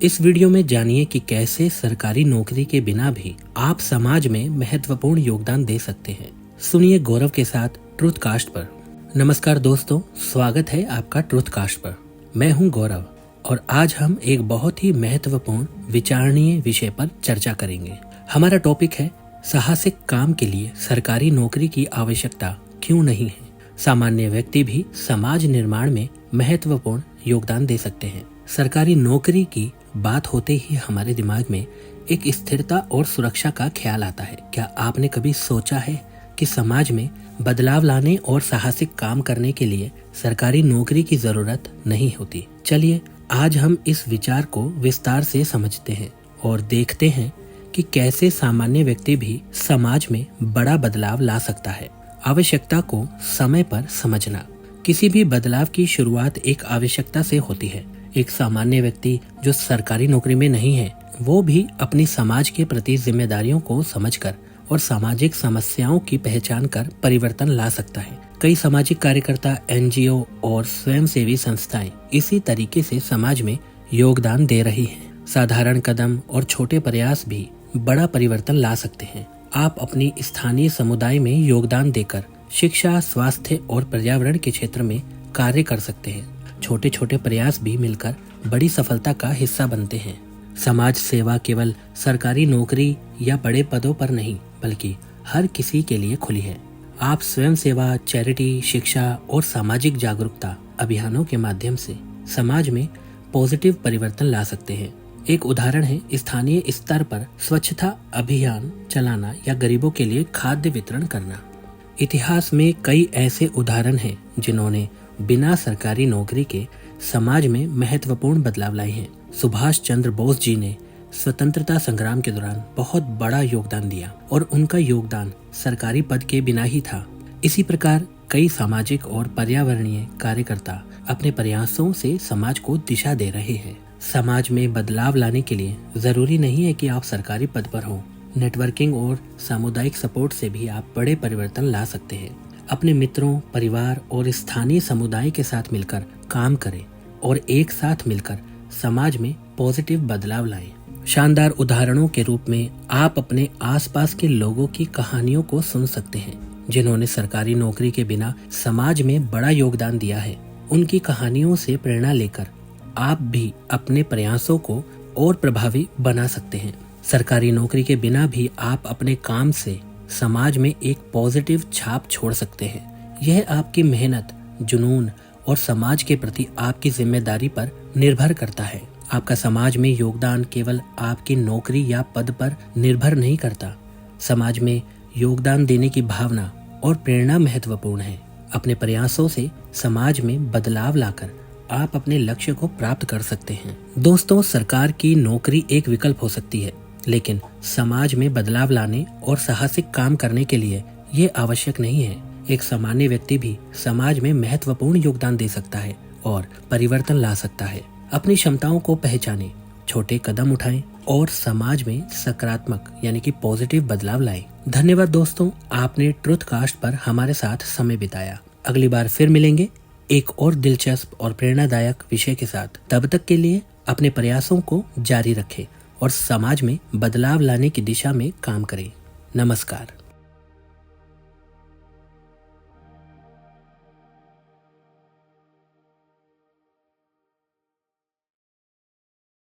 इस वीडियो में जानिए कि कैसे सरकारी नौकरी के बिना भी आप समाज में महत्वपूर्ण योगदान दे सकते हैं। सुनिए गौरव के साथ ट्रुथकास्ट पर। नमस्कार दोस्तों, स्वागत है आपका ट्रुथकास्ट पर। मैं हूं गौरव और आज हम एक बहुत ही महत्वपूर्ण विचारणीय विषय पर चर्चा करेंगे। हमारा टॉपिक है साहसिक काम के लिए सरकारी नौकरी की आवश्यकता क्यों नहीं है। सामान्य व्यक्ति भी समाज निर्माण में महत्वपूर्ण योगदान दे सकते हैं। सरकारी नौकरी की बात होते ही हमारे दिमाग में एक स्थिरता और सुरक्षा का ख्याल आता है। क्या आपने कभी सोचा है कि समाज में बदलाव लाने और साहसिक काम करने के लिए सरकारी नौकरी की जरूरत नहीं होती? चलिए आज हम इस विचार को विस्तार से समझते हैं और देखते हैं कि कैसे सामान्य व्यक्ति भी समाज में बड़ा बदलाव ला सकता है। आवश्यकता को समय पर समझना। किसी भी बदलाव की शुरुआत एक आवश्यकता से होती है। एक सामान्य व्यक्ति जो सरकारी नौकरी में नहीं है, वो भी अपनी समाज के प्रति जिम्मेदारियों को समझकर और सामाजिक समस्याओं की पहचान कर परिवर्तन ला सकता है। कई सामाजिक कार्यकर्ता, एनजीओ और स्वयंसेवी संस्थाएं इसी तरीके से समाज में योगदान दे रही हैं। साधारण कदम और छोटे प्रयास भी बड़ा परिवर्तन ला सकते हैं। आप अपनी स्थानीय समुदाय में योगदान देकर शिक्षा, स्वास्थ्य और पर्यावरण के क्षेत्र में कार्य कर सकते हैं। छोटे छोटे प्रयास भी मिलकर बड़ी सफलता का हिस्सा बनते हैं। समाज सेवा केवल सरकारी नौकरी या बड़े पदों पर नहीं, बल्कि हर किसी के लिए खुली है। आप स्वयं सेवा, चैरिटी, शिक्षा और सामाजिक जागरूकता अभियानों के माध्यम से समाज में पॉजिटिव परिवर्तन ला सकते हैं। एक उदाहरण है स्थानीय स्तर पर स्वच्छता अभियान चलाना या गरीबों के लिए खाद्य वितरण करना। इतिहास में कई ऐसे उदाहरण हैं जिन्होंने बिना सरकारी नौकरी के समाज में महत्वपूर्ण बदलाव लाए हैं। सुभाष चंद्र बोस जी ने स्वतंत्रता संग्राम के दौरान बहुत बड़ा योगदान दिया और उनका योगदान सरकारी पद के बिना ही था। इसी प्रकार कई सामाजिक और पर्यावरणीय कार्यकर्ता अपने प्रयासों से समाज को दिशा दे रहे हैं। समाज में बदलाव लाने के लिए जरूरी नहीं है कि आप सरकारी पद पर हो। नेटवर्किंग और सामुदायिक सपोर्ट से भी आप बड़े परिवर्तन ला सकते हैं। अपने मित्रों, परिवार और स्थानीय समुदाय के साथ मिलकर काम करें और एक साथ मिलकर समाज में पॉजिटिव बदलाव लाएं। शानदार उदाहरणों के रूप में आप अपने आसपास के लोगों की कहानियों को सुन सकते हैं जिन्होंने सरकारी नौकरी के बिना समाज में बड़ा योगदान दिया है। उनकी कहानियों से प्रेरणा लेकर आप भी अपने प्रयासों को और प्रभावी बना सकते हैं। सरकारी नौकरी के बिना भी आप अपने काम से समाज में एक पॉजिटिव छाप छोड़ सकते हैं। यह आपकी मेहनत, जुनून और समाज के प्रति आपकी जिम्मेदारी पर निर्भर करता है। आपका समाज में योगदान केवल आपकी नौकरी या पद पर निर्भर नहीं करता। समाज में योगदान देने की भावना और प्रेरणा महत्वपूर्ण है। अपने प्रयासों से समाज में बदलाव लाकर आप अपने लक्ष्य को प्राप्त कर सकते हैं। दोस्तों, सरकार की नौकरी एक विकल्प हो सकती है, लेकिन समाज में बदलाव लाने और साहसिक काम करने के लिए ये आवश्यक नहीं है। एक सामान्य व्यक्ति भी समाज में महत्वपूर्ण योगदान दे सकता है और परिवर्तन ला सकता है। अपनी क्षमताओं को पहचानें, छोटे कदम उठाएं और समाज में सकारात्मक यानी कि पॉजिटिव बदलाव लाएं। धन्यवाद दोस्तों, आपने ट्रुथकास्ट पर हमारे साथ समय बिताया। अगली बार फिर मिलेंगे एक और दिलचस्प और प्रेरणादायक विषय के साथ। तब तक के लिए अपने प्रयासों को जारी रखें और समाज में बदलाव लाने की दिशा में काम करें। नमस्कार।